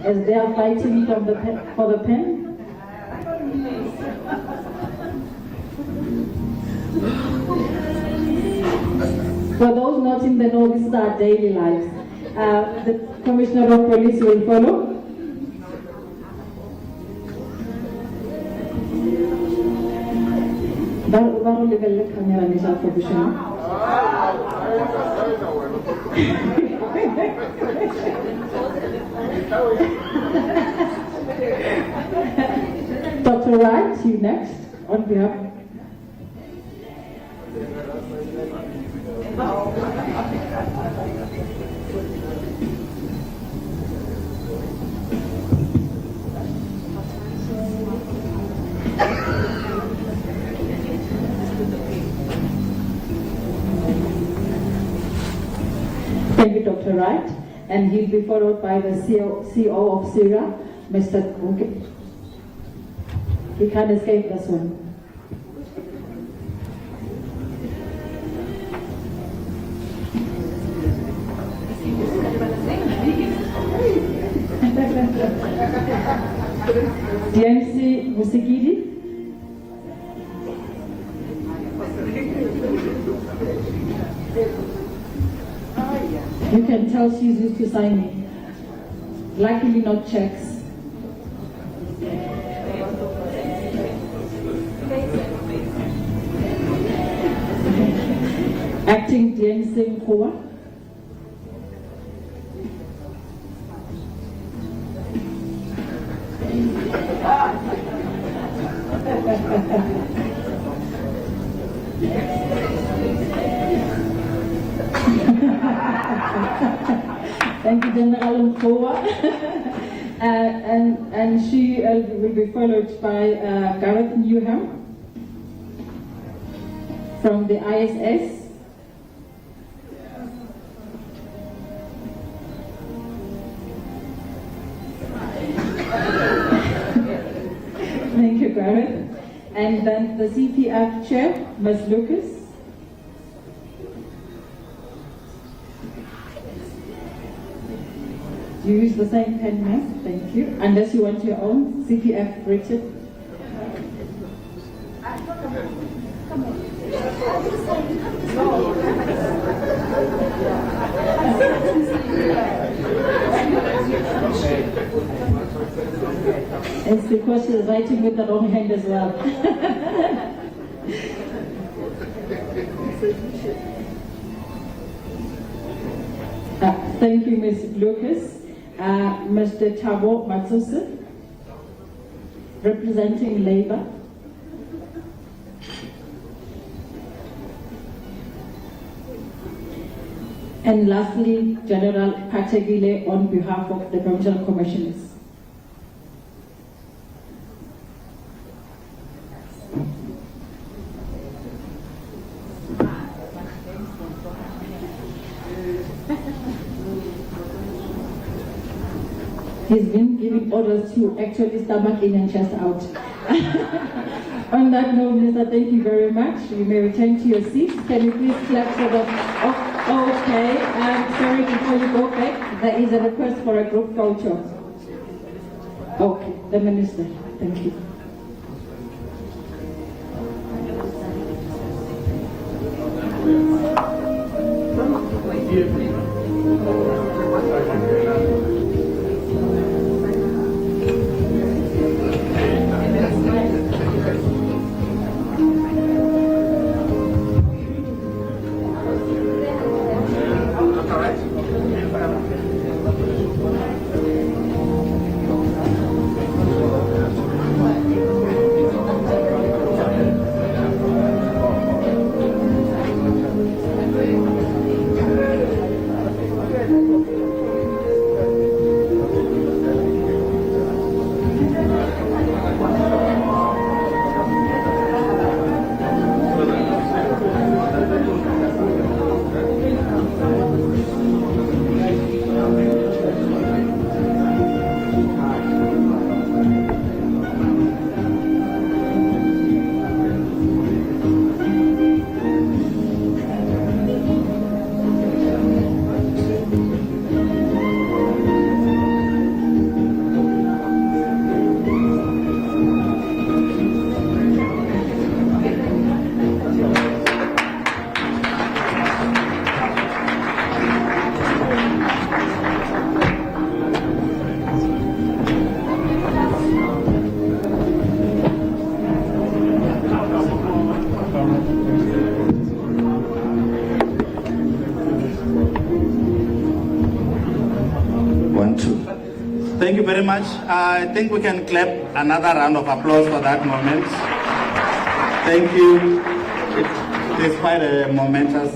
as they are fighting for the pen. For those not in the know, this is our daily lives. The Commissioner of Police will follow. Dr. Wright, you next, on behalf. Thank you, Dr. Wright. And he'll be followed by the CO of Syria, Mr. Kuke. He can't escape this one. DMC Musigidi. You can tell she's used to signing. Luckily not checks. Acting DMC Nkoa. Thank you, General Nkoa. And she will be followed by Gareth Newham from the ISS. Thank you, Gareth. And then the CPF chair, Ms. Lucas. You use the same pen, ma'am? Thank you. Unless you want your own, CPF Richard. It's because she's writing with the wrong hand as well. Thank you, Ms. Lucas. Mr. Thabo Matsuse, representing Labour. And lastly, General Kategile on behalf of the Provincial Commissioners. He's been giving orders to actually stomach in and chest out. On that note, Minister, thank you very much. You may return to your seats. Can you please clap for the... okay, sorry, before you go back, there is a request for a group photo. Okay, the Minister, thank you. Thank you very much. I think we can clap another round of applause for that moment. Thank you. It is quite a momentous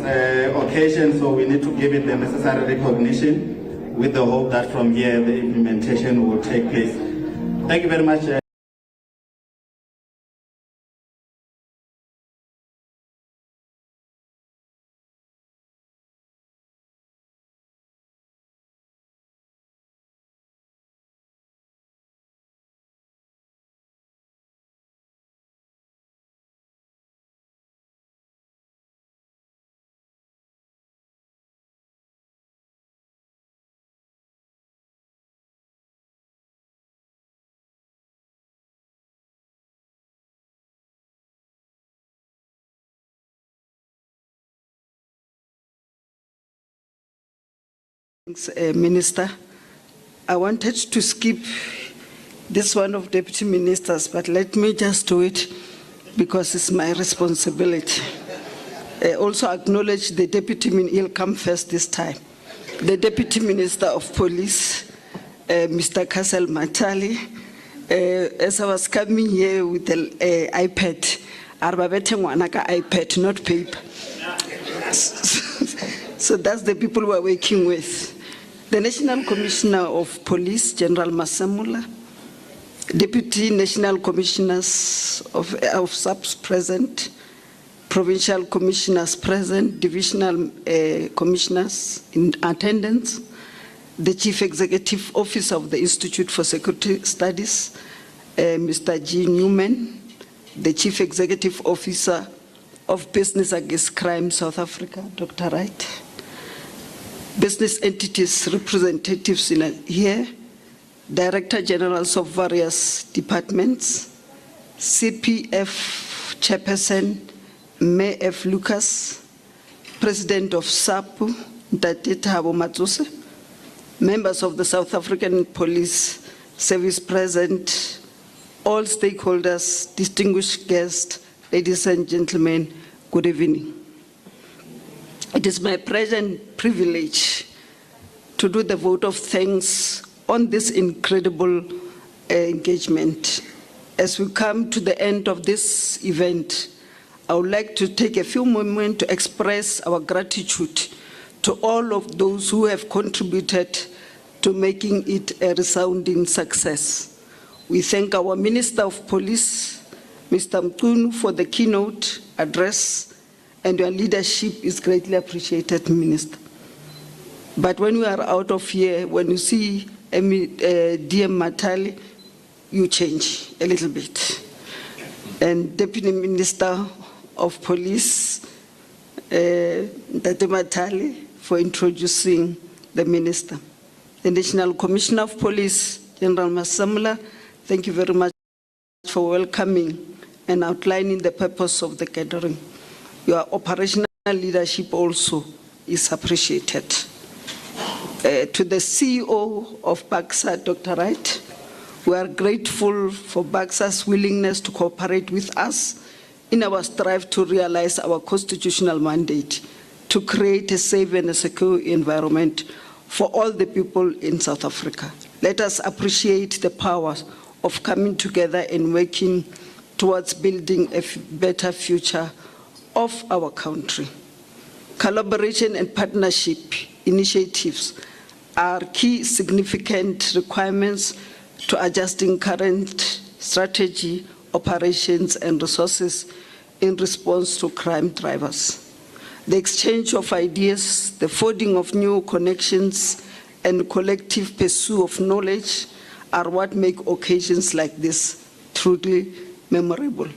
occasion, so we need to give it the necessary recognition with the hope that from here the implementation will take place. Thank you very much. Minister, I wanted to skip this one of deputy ministers, but let me just do it because it's my responsibility. Also acknowledge the deputy minister, he'll come first this time. The deputy minister of police, Mr. Castle Matali. As I was coming here with the iPad, iPad, not paper. So that's the people we're working with. The National Commissioner of Police, General Masamula, Deputy National Commissioners of Subs present, Provincial Commissioners present, Divisional Commissioners in attendance, the Chief Executive Officer of the Institute for Security Studies, Mr. G. Newman, the Chief Executive Officer of Business Against Crime South Africa, Dr. Wright, business entities representatives in here, Director Generals of various departments, CPF Chairperson, May F. Lucas, President of SAPU, Ntate Thabo Matsose, members of the South African Police Service present, all stakeholders, distinguished guests, ladies and gentlemen, good evening. It is my pleasure and privilege to do the vote of thanks on this incredible engagement. As we come to the end of this event, I would like to take a few moments to express our gratitude to all of those who have contributed to making it a resounding success. We thank our Minister of Police, Mr. Mchunu, for the keynote address, and your leadership is greatly appreciated, Minister. But when we are out of here, when you see DM Matali, you change a little bit. And Deputy Minister of Police, Ntate Matali, for introducing the Minister. The National Commissioner of Police, General Masamula, thank you very much for welcoming and outlining the purpose of the gathering. Your operational leadership also is appreciated. To the CEO of BACSA, Dr. Wright, we are grateful for BACSA's willingness to cooperate with us in our strive to realize our constitutional mandate to create a safe and a secure environment for all the people in South Africa. Let us appreciate the power of coming together and working towards building a better future of our country. Collaboration and partnership initiatives are key significant requirements to adjusting current strategy, operations, and resources in response to crime drivers. The exchange of ideas, the forging of new connections, and collective pursuit of knowledge are what make occasions like this truly memorable.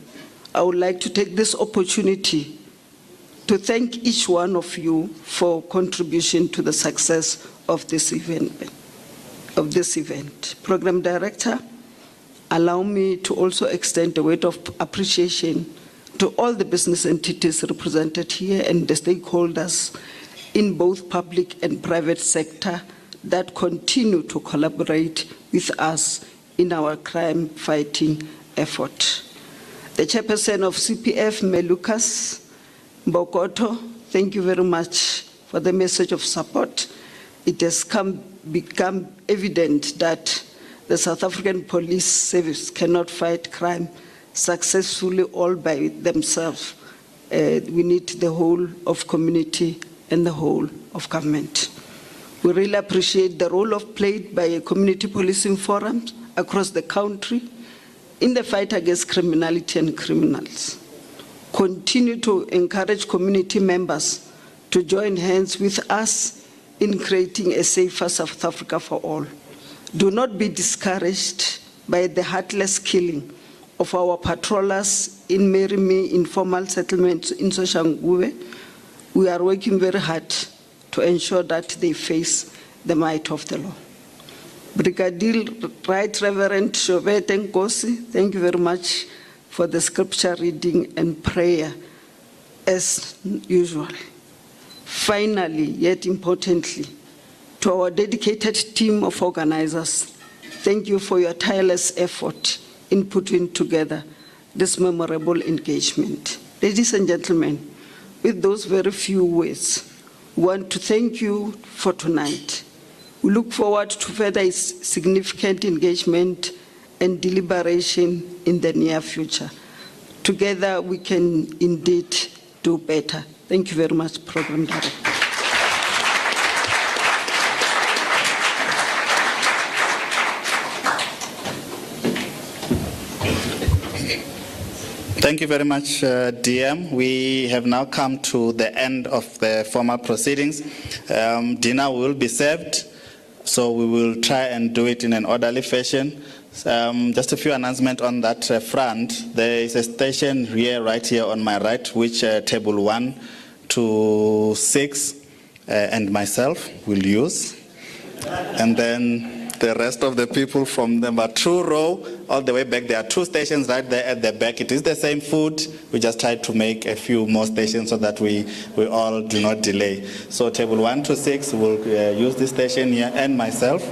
I would like to take this opportunity to thank each one of you for contribution to the success of this event. Program Director, allow me to also extend a word of appreciation to all the business entities represented here and the stakeholders in both public and private sector that continue to collaborate with us in our crime fighting effort. The Chairperson of CPF, May Lucas Mbokoto, thank you very much for the message of support. It has become evident that the South African Police Service cannot fight crime successfully all by themselves. We need the whole of community and the whole of government. We really appreciate the role played by community policing forums across the country in the fight against criminality and criminals. Continue to encourage community members to join hands with us in creating a safer South Africa for all. Do not be discouraged by the heartless killing of our patrollers in Merimi informal settlements in Soshanguve. We are working very hard to ensure that they face the might of the law. Brigadier Right Reverend Shobete Nkosi, thank you very much for the scripture reading and prayer as usual. Finally, yet importantly, to our dedicated team of organizers, thank you for your tireless effort in putting together this memorable engagement. Ladies and gentlemen, with those very few words, we want to thank you for tonight. We look forward to further significant engagement and deliberation in the near future. Together, we can indeed do better. Thank you very much, Program Director. Thank you very much, DM. We have now come to the end of the formal proceedings. Dinner will be served, so we will try and do it in an orderly fashion. Just a few announcements on that front. There is a station here, right here on my right, which table 1 to 6 and myself will use. And then the rest of the people from number 2 row all the way back. There are 2 stations right there at the back. It is the same food. We just tried to make a few more stations so that we all do not delay. So table 1 to 6 will use this station here and myself,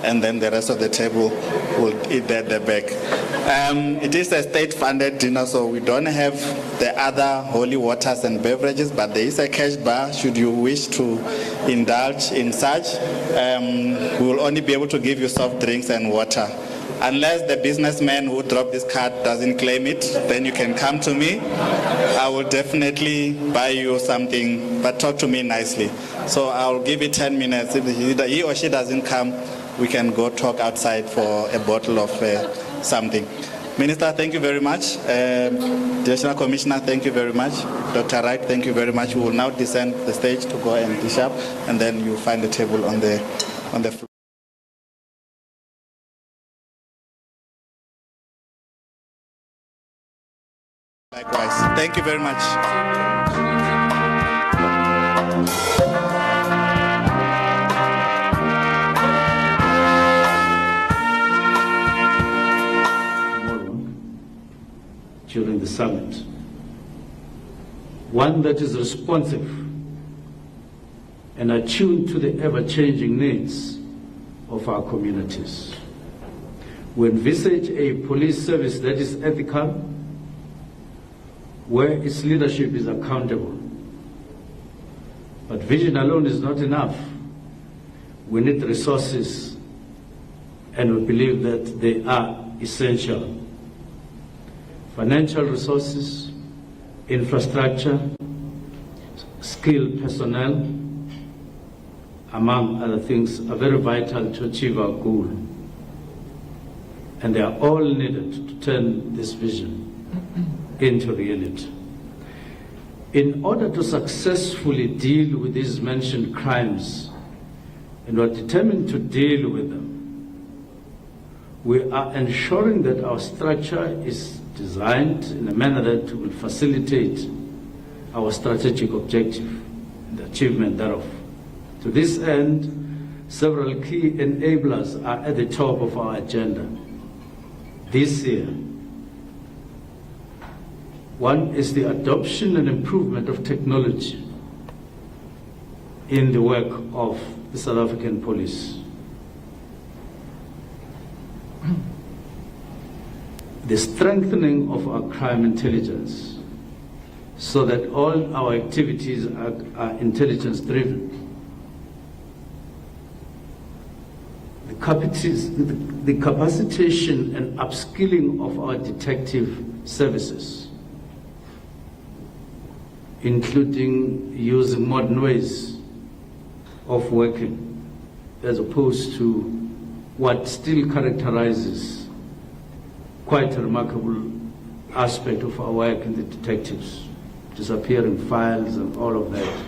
and then the rest of the table will eat at the back. It is a state-funded dinner, so we don't have the other holy waters and beverages, but there is a cash bar should you wish to indulge in such. We will only be able to give you soft drinks and water. Unless the businessman who dropped this card doesn't claim it, then you can come to me. I will definitely buy you something, but talk to me nicely. So I'll give it 10 minutes. If he or she doesn't come, we can go talk outside for a bottle of something. Minister, thank you very much. National Commissioner, thank you very much. Dr. Wright, thank you very much. We will now descend the stage to go and dish up, and then you'll find the table on the floor. Likewise. Thank you very much. During the summit, one that is responsive and attuned to the ever-changing needs of our communities. We envisage a police service that is ethical, where its leadership is accountable. But vision alone is not enough. We need resources, and we believe that they are essential. Financial resources, infrastructure, skilled personnel, among other things, are very vital to achieve our goal. And they are all needed to turn this vision into reality. In order to successfully deal with these mentioned crimes, and we are determined to deal with them, we are ensuring that our structure is designed in a manner that will facilitate our strategic objective and the achievement thereof. To this end, several key enablers are at the top of our agenda this year. One is the adoption and improvement of technology in the work of the South African Police. The strengthening of our crime intelligence so that all our activities are intelligence driven. The the capacitation and upskilling of our detective services, including using modern ways of working, as opposed to what still characterizes quite a remarkable aspect of our work in the detectives, disappearing files and all of that.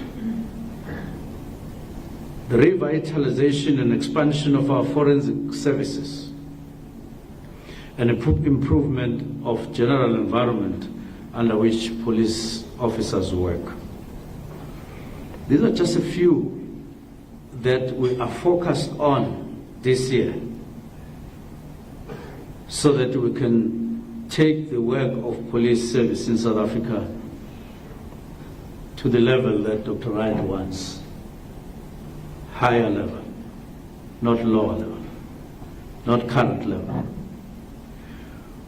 The revitalization and expansion of our forensic services and improvement of general environment under which police officers work. These are just a few that we are focused on this year so that we can take the work of police service in South Africa to the level that Dr. Wright wants. Higher level, not lower level, not current level.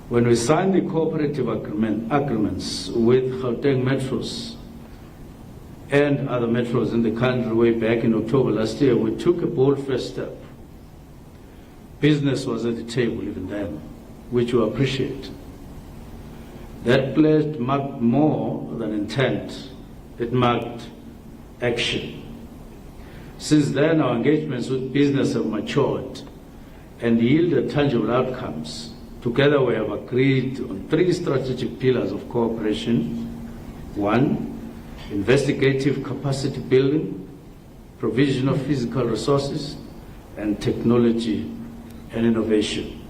When we signed the cooperative agreements with Gauteng Metros and other metros in the country way back in October last year, we took a bold first step. Business was at the table even then, which we appreciate. That pledge marked more than intent, it marked action. Since then, our engagements with business have matured and yielded tangible outcomes. Together, we have agreed on 3 strategic pillars of cooperation. 1, investigative capacity building, provision of physical resources, and technology and innovation.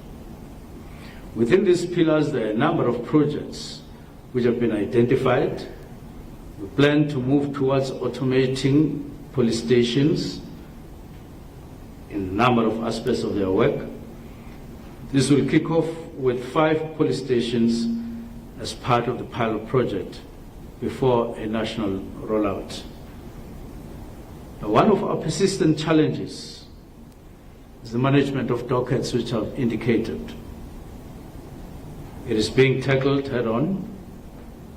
Within these pillars, there are a number of projects which have been identified. We plan to move towards automating police stations in a number of aspects of their work. This will kick off with 5 police stations as part of the pilot project before a national rollout. Now, one of our persistent challenges is the management of dockets, which I've indicated. It is being tackled head on,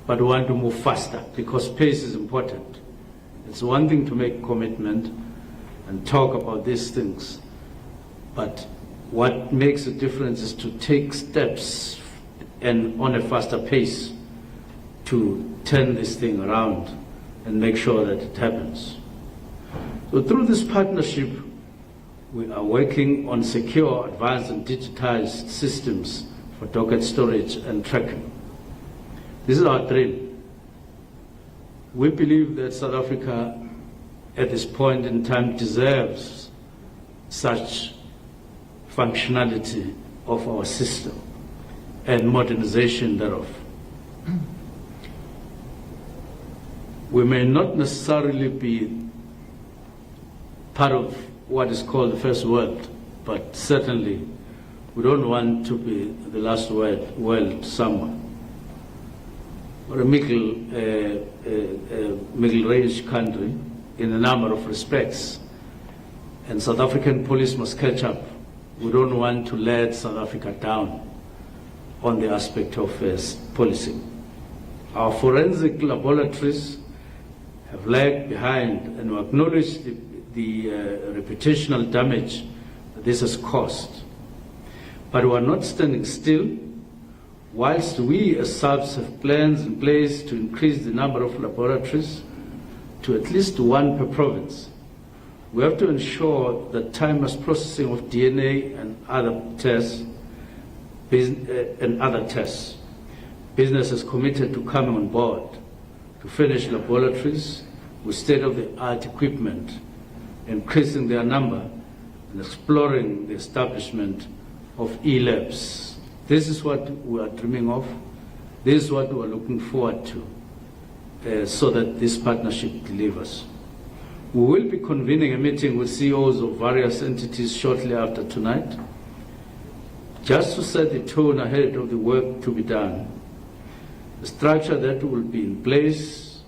but we want to move faster because pace is important. It's one thing to make commitment and talk about these things, but what makes a difference is to take steps and on a faster pace to turn this thing around and make sure that it happens. So through this partnership, we are working on secure, advanced and digitized systems for docket storage and tracking. This is our dream. We believe that South Africa at this point in time deserves such functionality of our system and modernization thereof. We may not necessarily be part of what is called the first world, but certainly we don't want to be the last world somewhere. We're a middle-range country in a number of respects, and South African police must catch up. We don't want to let South Africa down on the aspect of policing. Our forensic laboratories have lagged behind, and we acknowledge the reputational damage that this has caused. But we are not standing still. Whilst we as SAPS have plans in place to increase the number of laboratories to at least 1 per province, we have to ensure that timeless processing of DNA and other tests, business is committed to coming on board to finish laboratories with state-of-the-art equipment, increasing their number and exploring the establishment of e-labs. This is what we are dreaming of. This is what we are looking forward to, so that this partnership delivers. We will be convening a meeting with CEOs of various entities shortly after tonight, just to set the tone ahead of the work to be done. The structure that will be in place,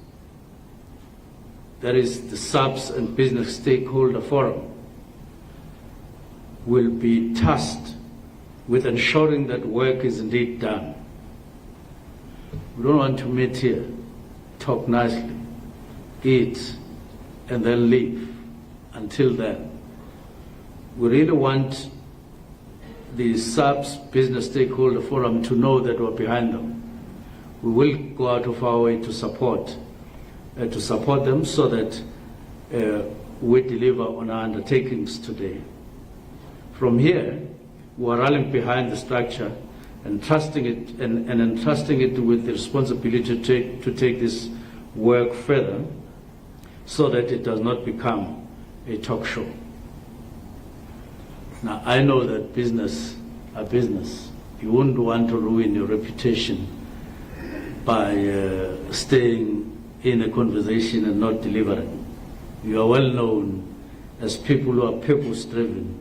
that is the SAPS and Business Stakeholder Forum, will be tasked with ensuring that work is indeed done. We don't want to meet here, talk nicely, eat, and then leave. Until then, we really want the SAPS Business Stakeholder Forum to know that we're behind them. We will go out of our way to support them so that we deliver on our undertakings today. From here, we are rallying behind the structure and trusting it and entrusting it with the responsibility to take this work further so that it does not become a talk show. Now, I know that business are business. You wouldn't want to ruin your reputation by staying in a conversation and not delivering. You are well known as people who are purpose-driven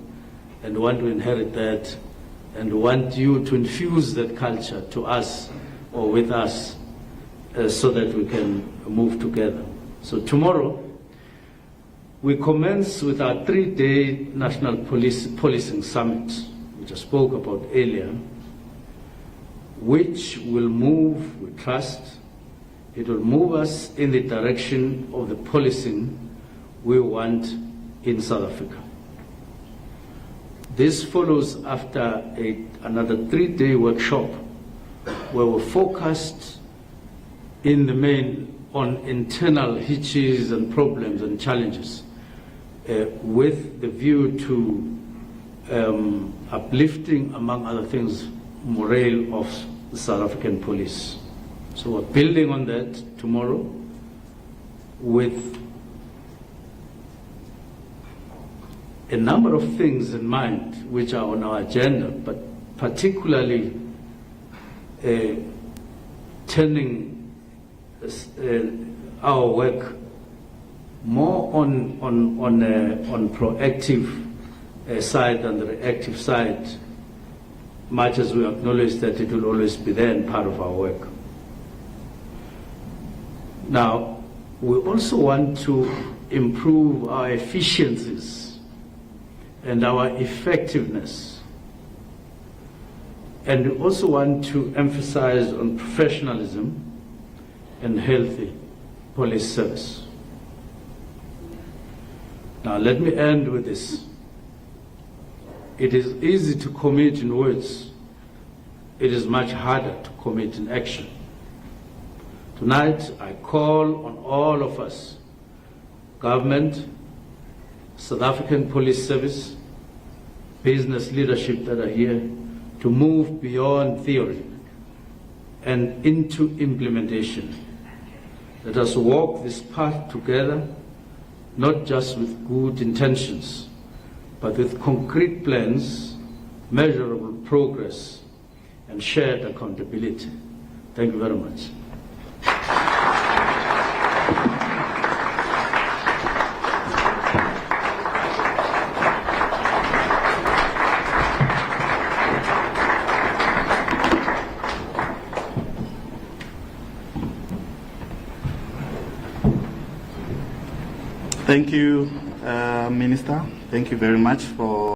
and want to inherit that and want you to infuse that culture to us or with us so that we can move together. So tomorrow, we commence with our 3-day National Policing Summit, which I spoke about earlier, which will move, we trust, it will move us in the direction of the policing we want in South Africa. This follows after another 3-day workshop where we focused in the main on internal hitches and problems and challenges with the view to uplifting, among other things, morale of the South African police. So we're building on that tomorrow with a number of things in mind which are on our agenda, but particularly turning our work more on proactive side than the reactive side, much as we acknowledge that it will always be there and part of our work. Now, we also want to improve our efficiencies and our effectiveness. And we also want to emphasize on professionalism and healthy police service. Now, let me end with this. It is easy to commit in words. It is much harder to commit in action. Tonight, I call on all of us, government, South African Police Service, business leadership that are here, to move beyond theory and into implementation. Let us walk this path together, not just with good intentions, but with concrete plans, measurable progress, and shared accountability. Thank you very much. Thank you, Minister. Thank you very much for